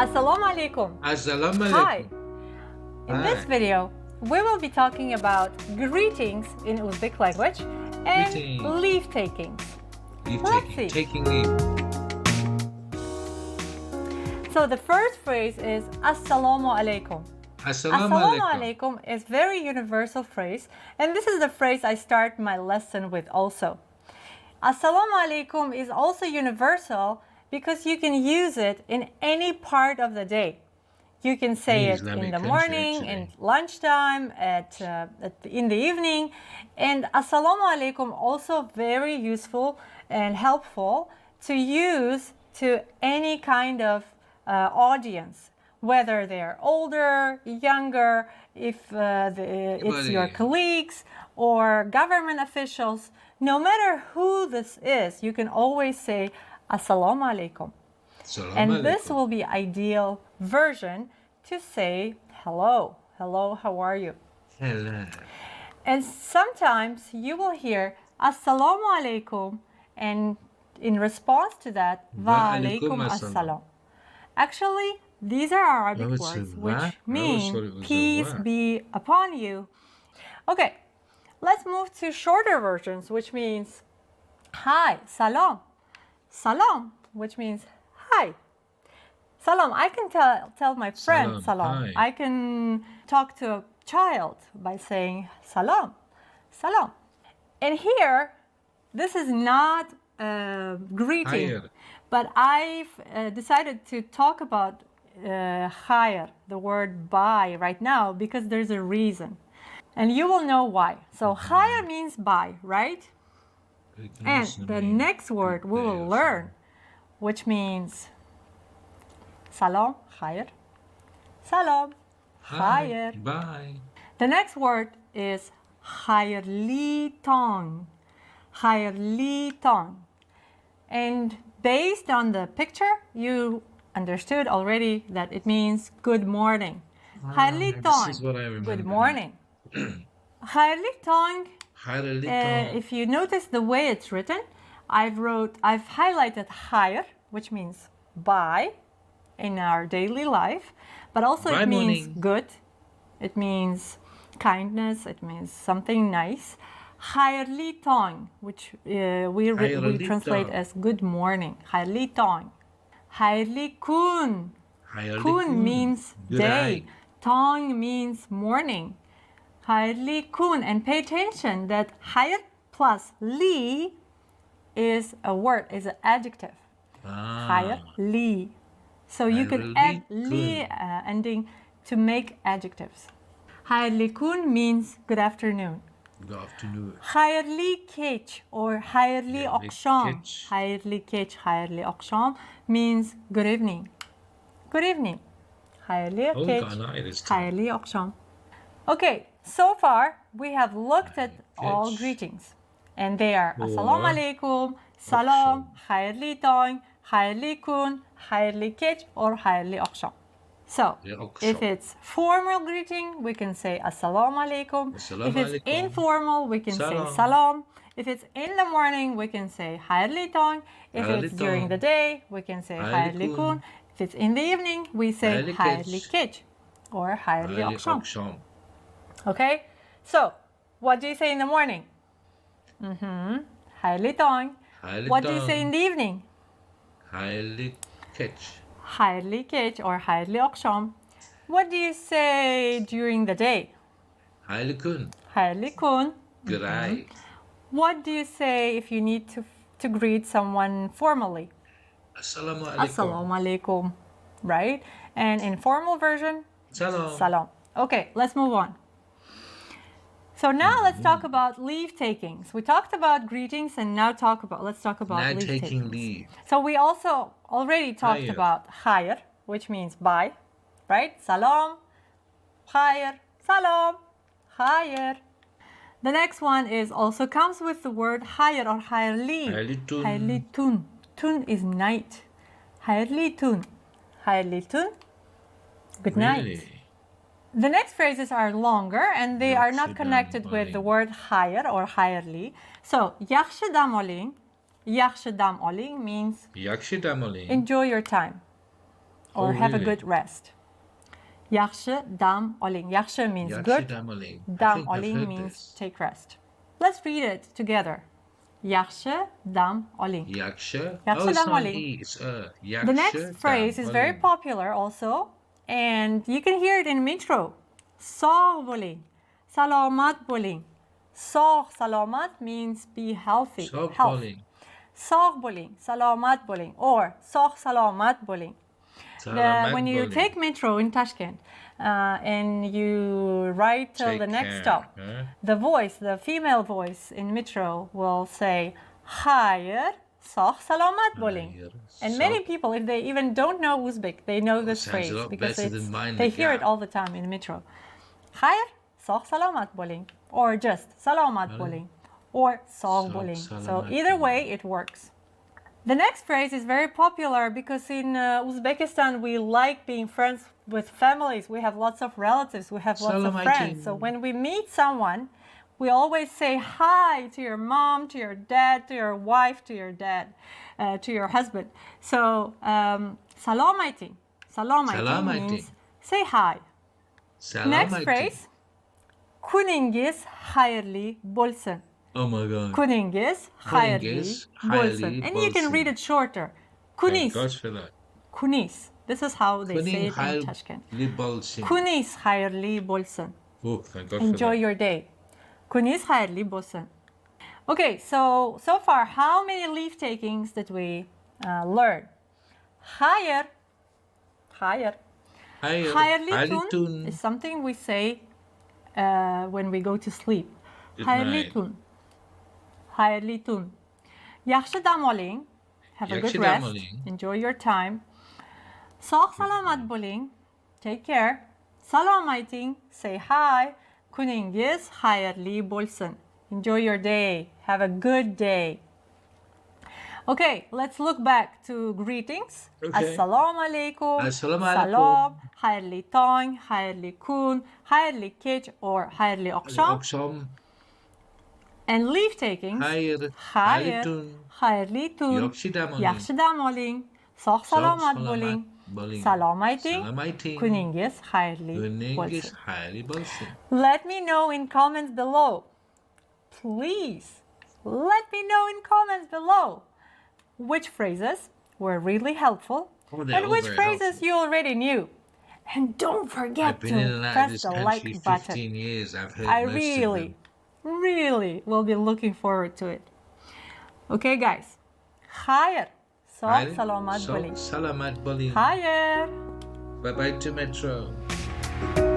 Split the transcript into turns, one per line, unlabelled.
Assalamu alaikum.
Assalamu
Hi.
alaikum.
In this video, we will be talking about greetings in Uzbek language and
Greetings.
leave takings.
Leave
Let's
taking.
see.
Taking leave.
So the first phrase is Assalamu alaikum.
Assalamu
Assalamu
alaikum.
alaikum is very universal phrase, and this is the phrase I start my lesson with also. Assalamu alaikum is also universal because you can use it in any part of the day. You can say
Any
it
Islamic
in the
country,
morning,
actually.
in lunchtime, in the evening. And Assalamu alaikum also very useful and helpful to use to any kind of audience, whether they're older, younger, if it's your
Anybody.
colleagues or government officials. No matter who this is, you can always say Assalamu alaikum.
Assalamu
And this
alaikum.
will be ideal version to say hello. Hello, how are you?
Hello.
And sometimes you will hear Assalamu alaikum, and in response to that, Wa alaikum
Wa alaikum
assalam. Actually, these are Arabic
No, it's a
words
wa.
which
I always
mean
thought it was a
peace
wa.
be upon you. Okay, let's move to shorter versions, which means hi, salam. Salam, which means hi. Salam, I can tell my friend
Salam,
salam.
hi.
I can talk to a child by saying salam, salam. And here, this is not a greeting,
Higher.
but I've decided to talk about higher, the word by right now, because there's a reason. And you will know why. So higher means by, right? And the next word we will learn, which means salam, khair, salam,
Hi.
khair.
Bye.
The next word is khairli tong, khairli tong. And based on the picture, you understood already that it means good morning. Khairli
This
tong,
is what I remember.
good morning. Khairli tong,
Khairli
if you notice the way it's written, I've highlighted khair, which means by in our daily life, but also
Bye,
it means
morning.
good, it means kindness, it means something nice. Khairli tong, which we
Khairli
translate
tong.
as good morning. Khairli tong. Khairli kun.
Khairli
Kun means
Good
day.
eye.
Tong means morning. Khairli kun. And pay attention that khair plus li is a word, is an adjective. Khair li. So you can add li ending to make adjectives. Khair li kun means good afternoon.
Good afternoon.
Khair li kech or khair li
Yeah, li
aksham.
kech.
Khair li kech, khair li aksham means good evening. Good evening. Khair li
Oh,
kech,
got an eye this time.
khair li aksham. Okay, so far we have looked at all
Kech.
greetings. And they are
Or
Assalamu alaikum, salam, khair li tong, khair li kun, khair li kech, or khair li aksham. So,
Li
if
aksham.
it's formal greeting, we can say Assalamu alaikum.
Assalamu
If it's
alaikum.
informal, we can say
Salam.
salam. If it's in the morning, we can say khair li tong. If
Khair li
it's during
tong.
the day, we can say
Khair
khair
li
li
kun.
kun. If it's in the evening, we say
Khair li
khair li
kech.
kech or khair li
Khairli
aksham.
aksham.
Okay? So, what do you say in the morning? Khair li tong.
Khairli
What do you say
tong.
in the evening?
Khairli kech.
Khair li kech or khair li aksham. What do you say during the day?
Khairli kun.
Khair li kun.
Good eye.
What do you say if you need to greet someone formally?
Assalamu alaikum.
Assalamu alaikum, right? And informal version,
Salam.
salam. Okay, let's move on. So now let's talk about leave takings. We talked about greetings and let's talk about
Now
leave
taking
takings.
leave.
So we also already talked
Khair.
about khair, which means bye, right? Salam, khair, salam, khair. The next one is also comes with the word khair or khairli.
Khairli tun.
Khairli tun. Tun is night. Khairli tun. Khairli tun. Good night.
Really?
The next phrases are longer and they are not
Yaxshi
connected
dam
with the
oling.
word khair or khairli. So, yaxshi dam oling. Yaxshi dam oling means
Yaxshi dam oling.
enjoy your time. or
Oh,
have a
really?
good rest. Yaxshi dam oling. Yaxshi means
Yaxshi
good.
dam oling. I
Dam
think I've
oling
heard
means
this.
take rest. Let's read it together. Yaxshi dam oling.
Yaxshi.
Yaxshi
Oh, it's
dam
not an
oling.
E. It's Yaxshi
The next
dam
phrase is very
oling.
popular also, and you can hear it in metro. Sog boling. Salamat boling. Sog salamat means be healthy.
Sog
Health.
boling.
Sog boling. Salamat boling. Or sog salamat boling.
Salamat
When you
boling.
take metro in Tashkent and you ride till the
Take
next
care,
stop,
huh?
the voice, the female voice in metro will say, Hayır, sağ salamat boling.
Hayır,
And many
sağ-
people, if they even don't know Uzbek, they know this
sounds a
phrase
lot
because
better than mine,
they
the
hear it
gap.
all the time in metro. Hayır, sağ salamat boling. Or just salamat boling. Or sağ
Sağ
boling. So
salamat
either
boling.
way, it works. The next phrase is very popular because in Uzbekistan we like being friends with families. We have lots of relatives, we have lots of friends. So
Salamat.
when we meet someone, we always say hi to your mom, to your dad, to your wife, to your dad, to your husband. So salamaiting. Salamaiting
Salamaiting.
means say hi. Next
Salamat.
phrase, kuningiz hayırlı bolsun.
Oh my God.
Kuningiz hayırlı
Kuningiz
bolsun.
hayırlı
And you can
bolsun.
read it shorter.
Thank
Kunis.
God for that.
Kunis. This is how they say
Kuning
it in Tashkent.
hayırlı bolsun.
Kunis hayırlı bolsun.
Oh, thank God
Enjoy
for that.
your day. Kunis hayırlı bolsun. Okay, so far, how many leave takings did we learn? Hayır. Hayır.
Hayır,
Hayırlı tun
hayırlı
is something we say when we go to sleep.
Good
Hayırlı
night.
tun. Hayırlı tun. Yaxshi dam oling. Have a good
Yaxshi dam
rest.
oling.
Enjoy your time. Sağ salamat boling. Take care. Salamaiting. Say hi. Kuningiz hayırlı bolsun. Enjoy your day. Have a good day. Okay, let's look back to greetings.
Okay.
Assalamu alaikum.
Assalamu
Salam.
alaikum.
Hayırlı tong. Hayırlı kun. Hayırlı geç or hayırlı akşam.
Akşam.
And leave takings.
Hayır,
Hayır.
hayırlı tun.
Hayırlı tun.
Yaxshi dam oling.
Yaxshi dam oling. Sağ salamat boling.
boling.
Salamaiting.
Salamaiting.
Kuningiz hayırlı
Kuningiz
bolsun.
hayırlı bolsun.
Let me know in comments below. Please, let me know in comments below which phrases were really helpful
Oh, they're
and
all
which
very
phrases
helpful.
you already knew. And don't forget
I've been in
to
and out of
press
this
the
country
like button.
15 years. I've heard
I
most
really,
of them.
really will be looking forward to it. Okay, guys. Hayır. Sağ
Hayır,
salamat
sağ
boling.
salamat boling.
Hayır.
Bye bye to Metro.